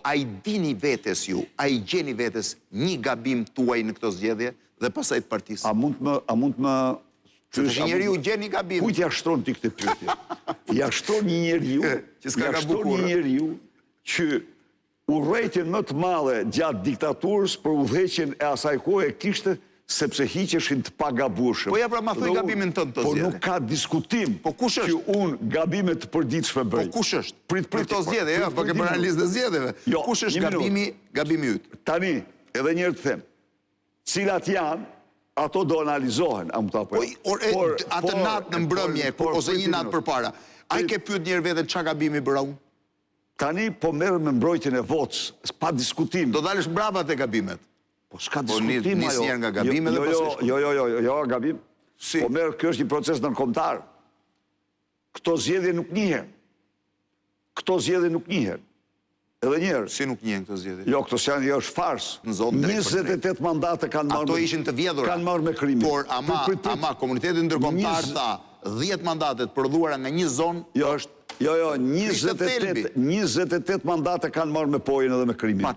A i dini vetes ju, a i gjeni vetes një gabim tuaj në këto zgjedhje dhe pasaj të partisë? A mund më... Se të që njeri ju gjeni gabim. Kujt ja shtron ti këtë pyetje? Ja shtron një njeriu që urrejtjen më të madhe gjatë diktaturës për udhëheqjen e asaj kohe kishte sepse hiqeshin të pagabueshëm. Po ja pra ma thuj gabimin tënd të zgjedhje. Po nuk ka diskutim kush është? Që unë gabimet të përditshme bëj. Po kush është? Për këto zgjedhje, ja, po ke bërë analizë të zgjedhjeve. Kush është gabimi yt? Tani, edhe një herë të them, cilat janë, ato do analizohen, a më ta po. Atë natë në mbrëmje, ose një natë përpara. A i ke pyet njerë vete qa gabimi bëra unë? Tani po merrem me mbrojtjen e votës, pa diskutim. Do dalësh brava te gabimet. Po s'ka diskutim ajo. Nis njerë nga gabime dhe pas Jo, gabim. Po merr, kjo është një proces ndërkombëtar. Këto zgjedhje nuk njihen. Edhe njerë. Si nuk njihen këto zgjedhje? Jo, këto është fars. 28 mandate kanë marrë. Ato ishin të vjedhura. Kanë marrë me krimin. Por ama komunitetin ndërkombëtar tha 10 mandatet prodhuara nga një zonë është... Jo, 28 mandate kanë marrë me pojën edhe me krimin.